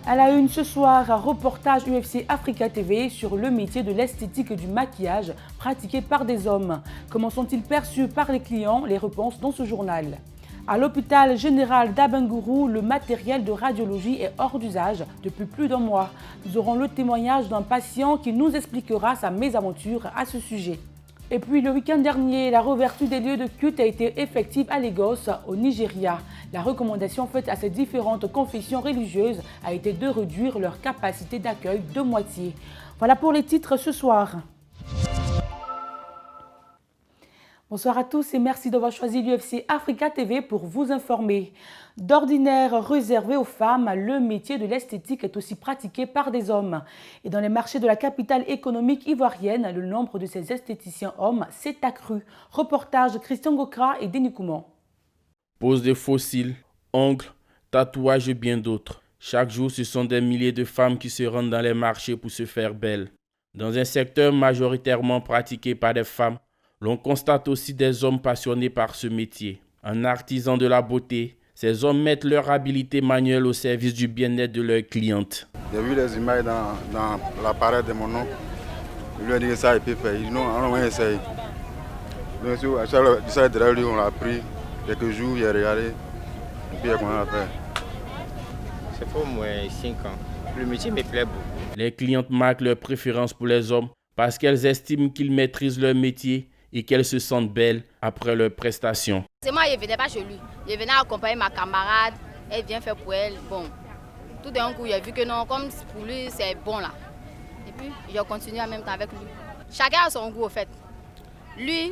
À la une ce soir, un reportage UFC Africa TV sur le métier de l'esthétique du maquillage pratiqué par des hommes. Comment sont-ils perçus par les clients? Les réponses dans ce journal. À l'hôpital général d'Abengourou, le matériel de radiologie est hors d'usage depuis plus d'un mois. Nous aurons le témoignage d'un patient qui nous expliquera sa mésaventure à ce sujet. Et puis le week-end dernier, la réouverture des lieux de culte a été effective à Lagos, au Nigeria. La recommandation faite à ces différentes confessions religieuses a été de réduire leur capacité d'accueil de moitié. Voilà pour les titres ce soir. Bonsoir à tous et merci d'avoir choisi l'UFC Africa TV pour vous informer. D'ordinaire réservé aux femmes, le métier de l'esthétique est aussi pratiqué par des hommes. Et dans les marchés de la capitale économique ivoirienne, le nombre de ces esthéticiens hommes s'est accru. Reportage Christian Gokra et Denis Kouman. Pose de fossiles, ongles, tatouages et bien d'autres. Chaque jour, ce sont des milliers de femmes qui se rendent dans les marchés pour se faire belles. Dans un secteur majoritairement pratiqué par des femmes, l'on constate aussi des hommes passionnés par ce métier. En artisan de la beauté, ces hommes mettent leur habileté manuelle au service du bien-être de leurs clientes. J'ai vu les images dans l'appareil de mon oncle. Je lui ai dit que ça, il peut faire. Il dit non, on va essayer. Bien sûr, à chaque derrière lui, on l'a pris. Quelques jours, il a regardé. Et puis, il a commencé à faire. Ça fait au moins 5 ans. Le métier me plaît beaucoup. Les clientes marquent leur préférence pour les hommes parce qu'elles estiment qu'ils maîtrisent leur métier et qu'elles se sentent belles après leur prestation. C'est moi, je ne venais pas chez lui. Je venais accompagner ma camarade. Elle vient faire pour elle. Bon, tout d'un coup, j'ai vu que non, comme pour lui, c'est bon là. Et puis, je continue en même temps avec lui. Chacun a son goût, au fait. Lui,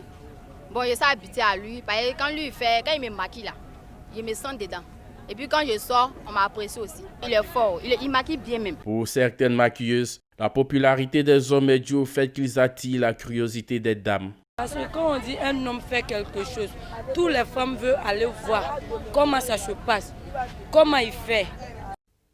bon, je suis habituée à lui. Parce que quand il me maquille là, je me sens dedans. Et puis quand je sors, on m'apprécie aussi. Il est fort, il maquille bien même. Pour certaines maquilleuses, la popularité des hommes est due au fait qu'ils attirent la curiosité des dames. Parce que quand on dit un homme fait quelque chose, toutes les femmes veulent aller voir comment ça se passe, comment il fait.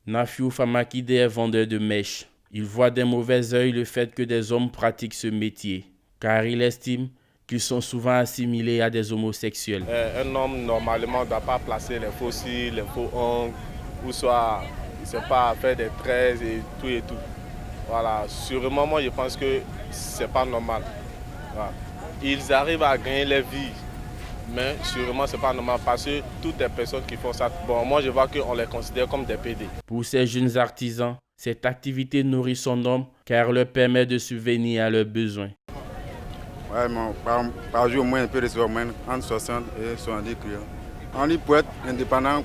Nafiou Famakide est vendeur de mèches. Il voit d'un mauvais œil le fait que des hommes pratiquent ce métier, car il estime qu'ils sont souvent assimilés à des homosexuels. Un homme, normalement, ne doit pas placer les faux cils, les faux ongles, ou soit il ne sait pas faire des traits et tout et tout. Voilà, sûrement, moi, je pense que ce n'est pas normal. Voilà. Ils arrivent à gagner leur vie, mais sûrement, ce n'est pas normal parce que toutes les personnes qui font ça, bon, moi, je vois qu'on les considère comme des PD. Pour ces jeunes artisans, cette activité nourrit son homme car elle leur permet de subvenir à leurs besoins. Ouais, par jour, moi, je peux recevoir entre 60 et 70 clients. On dit pour être indépendant,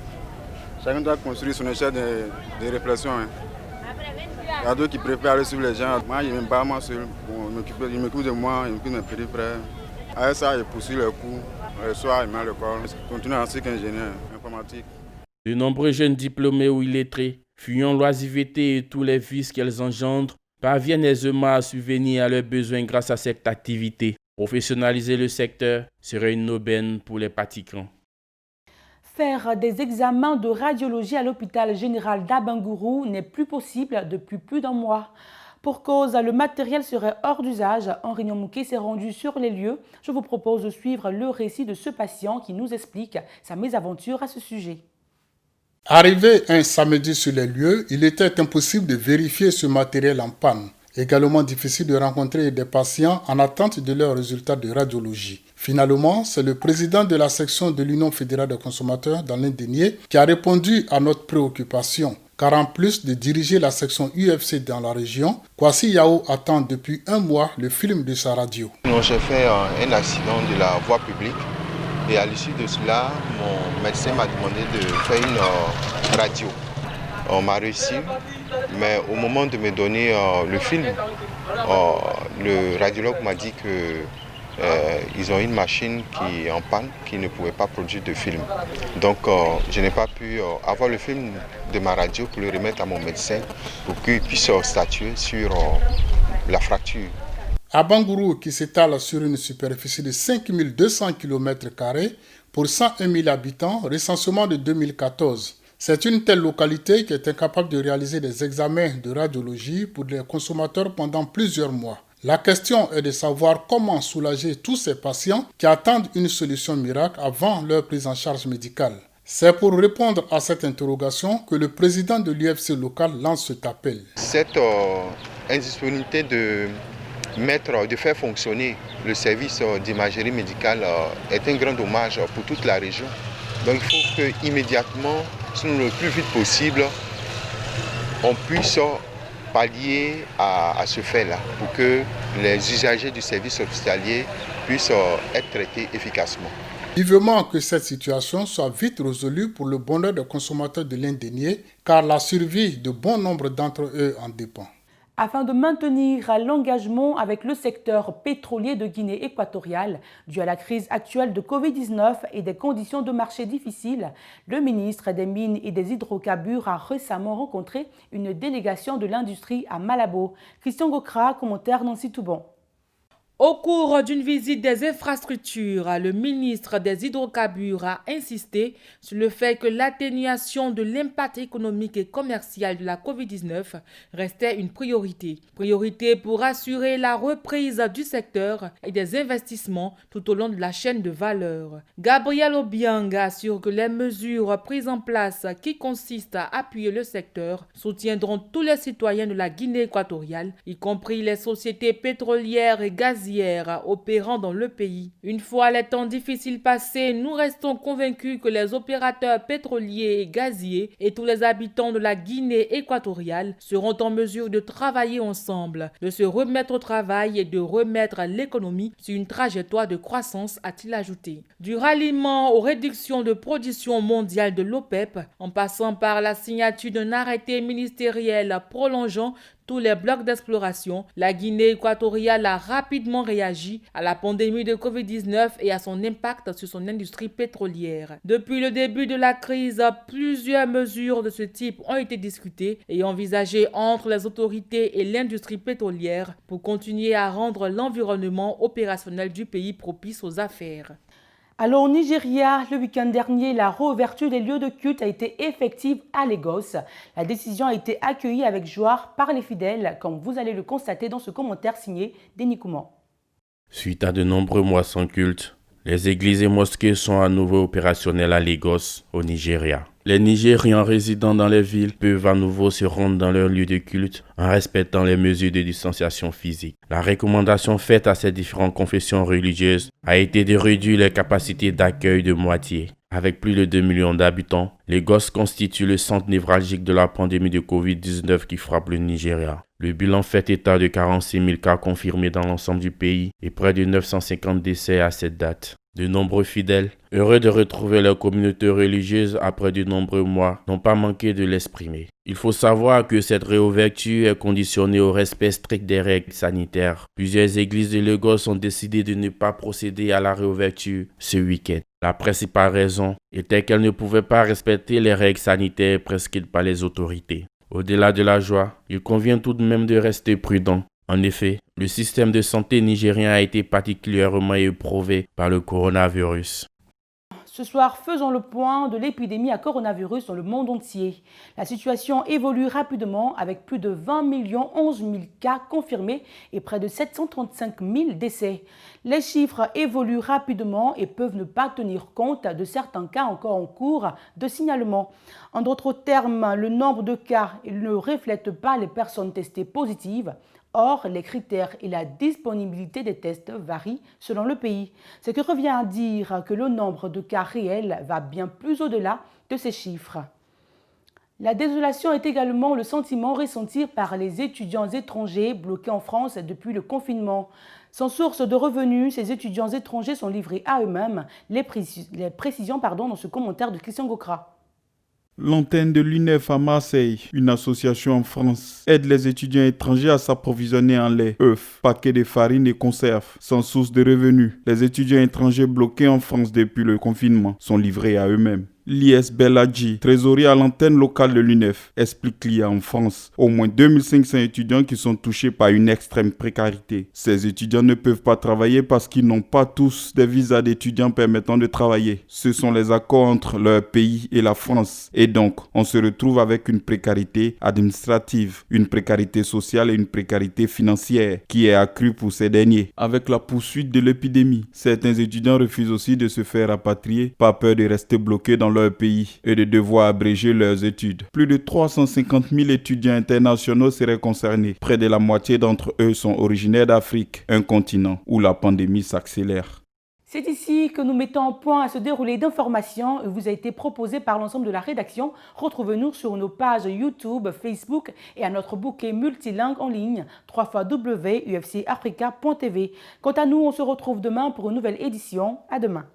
chacun doit construire son échelle de réflexion. Hein. Il y a d'autres qui préfèrent aller suivre les gens. Moi, je ne m'aime pas moi seul. Bon, je m'occupe de moi, je m'occupe de mes petits frères. Avec ça, je poursuis les cours. Le soir, je mets à l'école. Je continue en cycle ingénieur informatique. De nombreux jeunes diplômés ou illettrés, fuyant l'oisiveté et tous les vices qu'elles engendrent, parviennent aisément à subvenir à leurs besoins grâce à cette activité. Professionnaliser le secteur serait une aubaine pour les pratiquants. Faire des examens de radiologie à l'hôpital général d'Abengourou n'est plus possible depuis plus d'un mois. Pour cause, le matériel serait hors d'usage. Henri Nyomouké s'est rendu sur les lieux. Je vous propose de suivre le récit de ce patient qui nous explique sa mésaventure à ce sujet. Arrivé un samedi sur les lieux, il était impossible de vérifier ce matériel en panne. Également difficile de rencontrer des patients en attente de leurs résultats de radiologie. Finalement, c'est le président de la section de l'Union fédérale des consommateurs dans l'Indénié qui a répondu à notre préoccupation. Car en plus de diriger la section UFC dans la région, Kwasi Yao attend depuis un mois le film de sa radio. J'ai fait un accident de la voie publique et à l'issue de cela, mon médecin m'a demandé de faire une radio. On m'a réussi, mais au moment de me donner le film, le radiologue m'a dit que ils ont une machine qui est en panne, qui ne pouvait pas produire de film. Donc je n'ai pas pu avoir le film de ma radio pour le remettre à mon médecin pour qu'il puisse statuer sur la fracture. À Bangourou, qui s'étale sur une superficie de 5200 km² pour 101 000 habitants, recensement de 2014. C'est une telle localité qui est incapable de réaliser des examens de radiologie pour les consommateurs pendant plusieurs mois. La question est de savoir comment soulager tous ces patients qui attendent une solution miracle avant leur prise en charge médicale. C'est pour répondre à cette interrogation que le président de l'UFC local lance cet appel. Cette indisponibilité de faire fonctionner le service d'imagerie médicale est un grand dommage pour toute la région. Donc il faut que immédiatement, sinon le plus vite possible, on puisse pallier à ce fait-là pour que les usagers du service hospitalier puissent être traités efficacement. Vivement que cette situation soit vite résolue pour le bonheur des consommateurs de l'Indénié, car la survie de bon nombre d'entre eux en dépend. Afin de maintenir l'engagement avec le secteur pétrolier de Guinée équatoriale, dû à la crise actuelle de Covid-19 et des conditions de marché difficiles, le ministre des Mines et des Hydrocarbures a récemment rencontré une délégation de l'industrie à Malabo. Christian Gokra, commentaire Nancy Toubon. Au cours d'une visite des infrastructures, le ministre des Hydrocarbures a insisté sur le fait que l'atténuation de l'impact économique et commercial de la Covid-19 restait une priorité. Priorité pour assurer la reprise du secteur et des investissements tout au long de la chaîne de valeur. Gabriel Obiang assure que les mesures prises en place qui consistent à appuyer le secteur soutiendront tous les citoyens de la Guinée équatoriale, y compris les sociétés pétrolières et gazières opérant dans le pays. Une fois les temps difficiles passés, nous restons convaincus que les opérateurs pétroliers et gaziers et tous les habitants de la Guinée équatoriale seront en mesure de travailler ensemble, de se remettre au travail et de remettre l'économie sur une trajectoire de croissance, a-t-il ajouté. Du ralliement aux réductions de production mondiale de l'OPEP, en passant par la signature d'un arrêté ministériel prolongeant tous les blocs d'exploration, la Guinée équatoriale a rapidement réagi à la pandémie de Covid-19 et à son impact sur son industrie pétrolière. Depuis le début de la crise, plusieurs mesures de ce type ont été discutées et envisagées entre les autorités et l'industrie pétrolière pour continuer à rendre l'environnement opérationnel du pays propice aux affaires. Alors au Nigeria, le week-end dernier, la réouverture des lieux de culte a été effective à Lagos. La décision a été accueillie avec joie par les fidèles, comme vous allez le constater dans ce commentaire signé Denis Kouman. Suite à de nombreux mois sans culte, les églises et mosquées sont à nouveau opérationnelles à Lagos, au Nigeria. Les Nigérians résidant dans les villes peuvent à nouveau se rendre dans leurs lieux de culte en respectant les mesures de distanciation physique. La recommandation faite à ces différentes confessions religieuses a été de réduire les capacités d'accueil de moitié. Avec plus de 2 millions d'habitants, Lagos constitue le centre névralgique de la pandémie de Covid-19 qui frappe le Nigeria. Le bilan fait état de 46 000 cas confirmés dans l'ensemble du pays et près de 950 décès à cette date. De nombreux fidèles, heureux de retrouver leur communauté religieuse après de nombreux mois, n'ont pas manqué de l'exprimer. Il faut savoir que cette réouverture est conditionnée au respect strict des règles sanitaires. Plusieurs églises de Lagos ont décidé de ne pas procéder à la réouverture ce week-end. La principale raison était qu'elles ne pouvaient pas respecter les règles sanitaires prescrites par les autorités. Au-delà de la joie, il convient tout de même de rester prudent. En effet, le système de santé nigérien a été particulièrement éprouvé par le coronavirus. Ce soir, faisons le point de l'épidémie à coronavirus dans le monde entier. La situation évolue rapidement avec plus de 20 11 000 cas confirmés et près de 735 000 décès. Les chiffres évoluent rapidement et peuvent ne pas tenir compte de certains cas encore en cours de signalement. En d'autres termes, le nombre de cas ne reflète pas les personnes testées positives. Or, les critères et la disponibilité des tests varient selon le pays, ce qui revient à dire que le nombre de cas réels va bien plus au-delà de ces chiffres. La désolation est également le sentiment ressenti par les étudiants étrangers bloqués en France depuis le confinement. Sans source de revenus, ces étudiants étrangers sont livrés à eux-mêmes. Les précisions dans ce commentaire de Christian Gokra. L'antenne de l'UNEF à Marseille, une association en France, aide les étudiants étrangers à s'approvisionner en lait, œufs, paquets de farine et conserves. Sans source de revenus, les étudiants étrangers bloqués en France depuis le confinement sont livrés à eux-mêmes. Lies Beladji, trésorier à l'antenne locale de l'UNEF, explique qu'il y a en France au moins 2500 étudiants qui sont touchés par une extrême précarité. Ces étudiants ne peuvent pas travailler parce qu'ils n'ont pas tous des visas d'étudiants permettant de travailler. Ce sont les accords entre leur pays et la France. Et donc, on se retrouve avec une précarité administrative, une précarité sociale et une précarité financière qui est accrue pour ces derniers. Avec la poursuite de l'épidémie, certains étudiants refusent aussi de se faire rapatrier par peur de rester bloqués dans leur leur pays et de devoir abréger leurs études. Plus de 350 000 étudiants internationaux seraient concernés. Près de la moitié d'entre eux sont originaires d'Afrique, un continent où la pandémie s'accélère. C'est ici que nous mettons un point à ce déroulé d'informations. Vous a été proposé par l'ensemble de la rédaction. Retrouvez-nous sur nos pages YouTube, Facebook et à notre bouquet multilingue en ligne www.ufcafrica.tv. Quant à nous, on se retrouve demain pour une nouvelle édition. À demain.